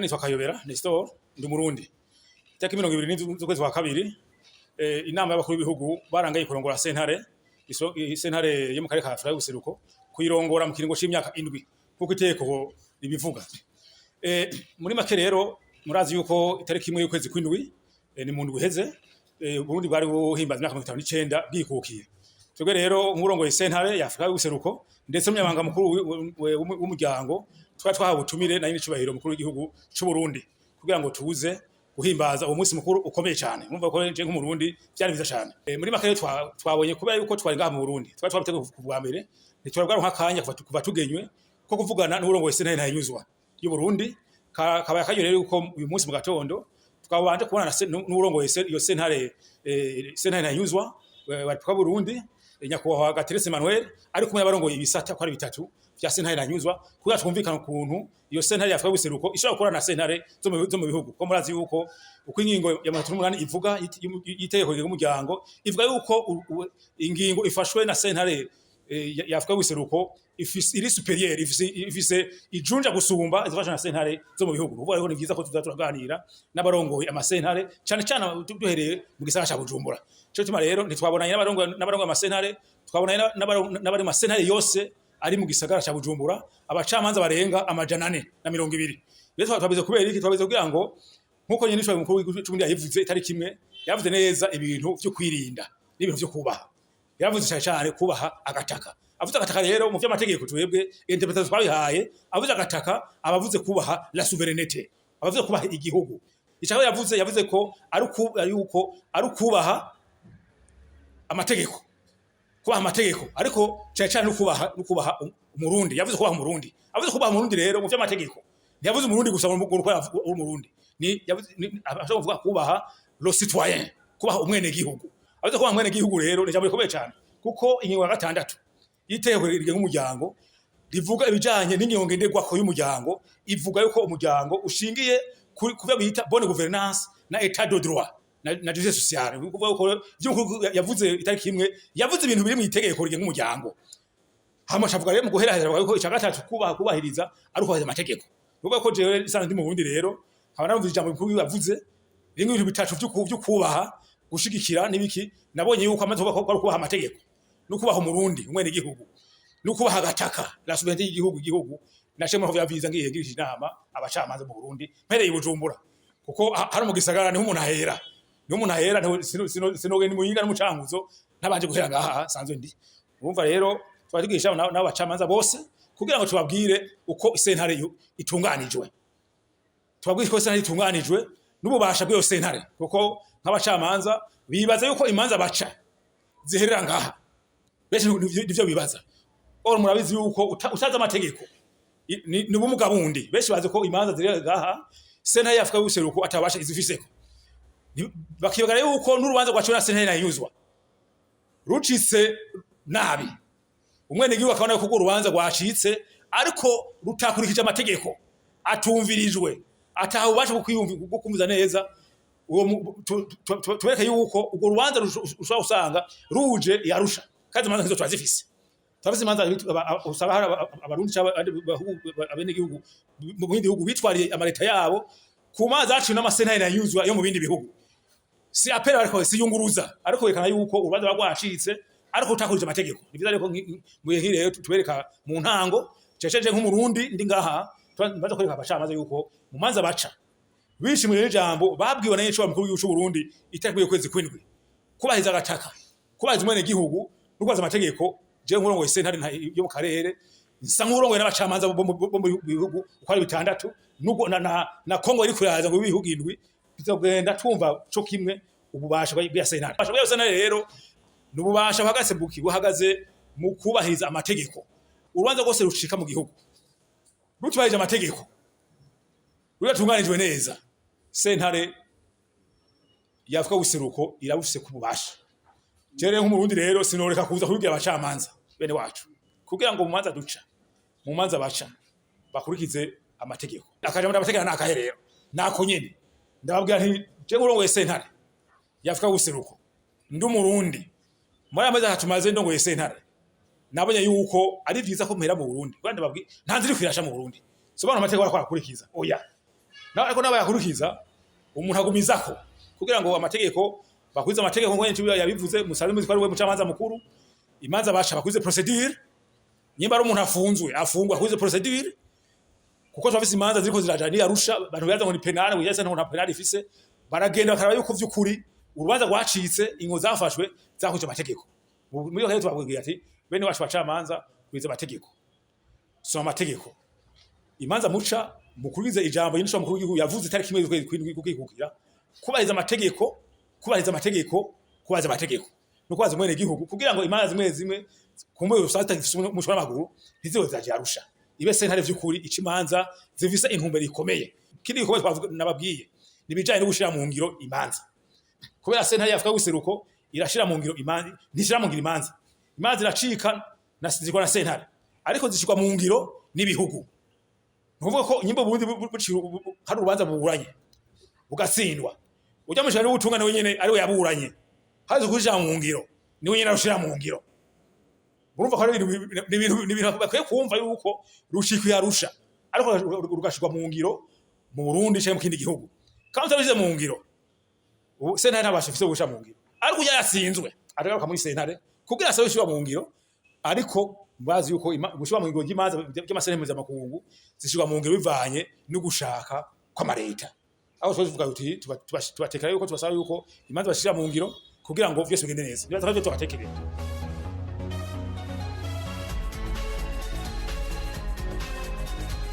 nitwa Kayobera Nestor ndi Murundi. Itaki 20 z'ukwezi kwa kabiri inama y'abakuru b'ibihugu barangaye kurongora sentare yo mu karere ka Afurika y'ubuseruko kuyirongora mu kiringo c'imyaka 7 kuko iteko ribivuga. Muri make rero murazi yuko itariki imwe y'ukwezi kw'indwi ni mu ndwi iheze Burundi bari buhimbaza imyaka 59 bwikukiye. Twebwe rero umurongo sentare ya Afurika y'ubuseruko ndetse n'umunyamabanga mukuru w'umuryango twahawe ubutumire na nyine mukuru w'igihugu cy'u Burundi kugira ngo tuze guhimbaza uwo munsi mukuru ukomeye cyane. Mwumva ko nje nk'umurundi byari biza cyane. Muri make twabonye kubera yuko twari ngaha mu Burundi twabitego kuva mbere ntitwabwara nk'akanya kuva tugenywe ko kuvugana n'uburongo sentare ntayinyuzwa y'u Burundi kaba yakajyo rero yuko uyu munsi mu gatondo twabanje kubona n'uburongo iyo sentare ntayinyuzwa wa Burundi nyakubahwa Gateretse Emmanuel ari kumwe n'abarongo ibisata ko ari bitatu vya sentare nanyuzwa kugira twumvikana ukuntu iyo sentare ya Afurika y'ubuseruko ishobora gukora na sentare zo mu bihugu ko murazi yuko uko ingingo ya 38 ivuga yiteko y'umuryango ivuga yuko ingingo ifashwe na sentare ya Afurika y'ubuseruko iri superieur ifise ijunja gusumba izifasha na sentare zo mu bihugu. Uvuga rero ni byiza ko turaganira n'abarongoye amasentare cyane cyane duhereye mu gisagara ca Bujumbura. Cyo tuma rero ntitwabonanye n'abarongo amasentare twabonanye n'abari mu masentare yose ari mu gisagara ca Bujumbura abacamanza barenga 420. Rero twabize kubera iki twabize kugira ngo nkuko nyine nishobora mukuru w'igihugu yavuze itariki imwe yavuze neza ibintu byo kwirinda n'ibintu byo kubaha. Yavuze cyane kubaha agataka. Avuze agataka rero mu vy'amategeko twebwe interpretation twabihaye avuze agataka abavuze kubaha la souveraineté abavuze kubaha igihugu. Icyo yavuze ko ari kubaha amategeko kubaha amategeko ariko cyane nukubaha umurundi. Yavuze kubaha umurundi avuze kubaha umurundi rero mu vy'amategeko ntiyavuze umurundi gusa mu umurundi ni yavuze avuga kubaha le citoyen kubaha umwene gihugu. Avuze kubaha umwene gihugu rero ni jambo rikomeye cyane kuko ingingo ya 6 iteko rigenga umuryango rivuga ibijanye n'ingingo ngenderwako y'umuryango ivuga yuko umuryango ushingiye kubya bita bonne gouvernance na état de droit na justice sociale. Kuvuga ko yavuze itariki imwe yavuze ibintu biri mu itegeko rigenga umuryango hama shavuga rero mu guheraheza yuko icya gatatu kubahiriza ari kubahiriza amategeko. Kuvuga ko jewe isanzwe ndi mu Burundi rero nkaba narumvise ijambo mukuru yavuze rimwe ibintu bitatu byo kubaha gushigikira nibiki nabonye yuko amaze kubaha amategeko no kubaha umurundi umwene gihugu no kubaha agataka la souveraineté y'igihugu nashemwe ho yaviza ngiye ngirije inama abacamanza mu Burundi mpereye Bujumbura kuko hari mu gisagara niho umuntu ahera sinoge ni muyinga n'umucanguzo ntabanje guhera ngaha sanzwe ndi. Urumva rero twadigisha n'abacamanza bose kugira ngo tubabwire uko sentare itunganijwe tubabwire ko sentare itunganijwe n'ububasha bw'yo sentare kuko nk'abacamanza bibaza yuko imanza baca ziherera ngaha benshi nivyo bibaza. Ora murabizi yuko utaza amategeko ni bumuga bundi benshi bazi ko imanza zirera ngaha sentare ya Afurika y'ubuseruko atabasha izifiseko bakibagara yuko n'urubanza rwaciwe na sentare nayuzwa rucitse nabi umwene gihugu akabona ko urubanza rwacitse ariko rutakurikije amategeko atumvirijwe atahubasha kukumviza neza tubereka yuko urwo rubanza rushobora usanga ruje yarusha kandi imanza nkizo twazifise twavuze imanza usaba hari abarundi abene gihugu mu bindi bihugu bitwariye amareta yabo ku manza zaciwe n'amasentare nayuzwa yo mu bindi bihugu si apera ariko si yunguruza ariko bekana yuko urubanza rwacitse ariko utakurije amategeko. Nibyiza rero muhire tubereka mu ntango ceceje nk'umurundi ndi ngaha twaza kwereka abacamaze yuko mu manza baca bishimira ijambo babwiwe na nyinshi mukuru w'igihugu cy'u Burundi itakwiye kwezi kw'indwi kubahiza agataka kubahiza umwene gihugu n'ukwaza amategeko je nk'urongo sentare yo mu karere nsa nk'urongo n'abacamanza bo mu bihugu uko ari bitandatu nuko na Kongo iri kuraza ngo ibihugu indwi bizogenda twumva cyo kimwe ububasha bwa sentare. Ububasha bwa sentare rero n'ububasha buhagaze mu kubahiriza amategeko. Urubanza rwose rucika mu gihugu rutubahirije amategeko ruyatunganijwe neza sentare ya Afurika y'ubuseruko irabufise kububasha. Jere nk'umurundi rero sinoreka kuza kubwira abacamanza bene wacu kugira ngo mu manza duca mu manza baca bakurikize amategeko akaje mu amategeko nakaherero nako nyene ndababwira nti je ngurongoye sentare ya Afurika y'ubuseruko ndi umurundi muri amaze hatumaze ndongoye sentare nabonye yuko ari vyiza ko mpera mu Burundi kandi babwi ntanziri kwirasha mu Burundi sobanura amategeko arakora kurikiza oya ariko n'abayakurikiza umuntu agumizako kugira ngo amategeko bakwiza amategeko ngo nci yabivuze musabe muzi ko ari we mucamanza mukuru imanza baca bakwize procedure nyimba ari umuntu afunzwe afungwa akwize procedure kuko twafise imanza ziriko zirajani Arusha abantu baza ngo ni penale wiyase nta penale ifise baragenda bakaraba yuko vy'ukuri urubanza rwacitse ingo zafashwe zakuje amategeko muri yo tubabwiye ati bene wacu bacamanza kwiza amategeko so amategeko imanza muca mukurize ijambo y'inshwa mukuru w'igihugu yavuze itariki imwe y'ukwezi kukikukira kubahiriza amategeko no kubaza mwene gihugu kugira ngo imanza zimwe kumwe usata mushora maguru ntiziwe zaje Arusha ibe sentare vy'ukuri ikimanza zivisa intumbero ikomeye kindi gikomeye twavuga nababwiye nibijanye no gushira mu ngiro imanza kubera sentare y'Afrika y'ubuseruko irashira mu ngiro imanza ntishira mu ngiro imanza iracika nasizikwa na sentare ariko zishikwa mu ngiro n'ibihugu nuvuga ko nyimbo burundi hari urubanza buburanye bugatsindwa ujya mu shari w'ubutungane wenyene ari we yaburanye haje kuja mu ngiro ni wenyene arushira mu ngiro urumva ko ari ibintu bakwiye kumva yuko rushikwi Arusha ariko rugashikwa mu ngiro mu Burundi cyangwa mu kindi gihugu kandi utabize mu ngiro sentare ntabashifise gusha mu ngiro ariko yasinzwe atagaruka muri sentare kugira asabe shira mu ngiro ariko bazi yuko gushira mu ngiro ry'imanza by'amasentare mpuzamakungu zishirwa mu ngiro bivanye no gushaka kw'amareta aho twavuga uti tubatekera yuko tubasaba yuko imanza bashira mu ngiro kugira ngo vyose bigende neza bibaza ko tubatekereza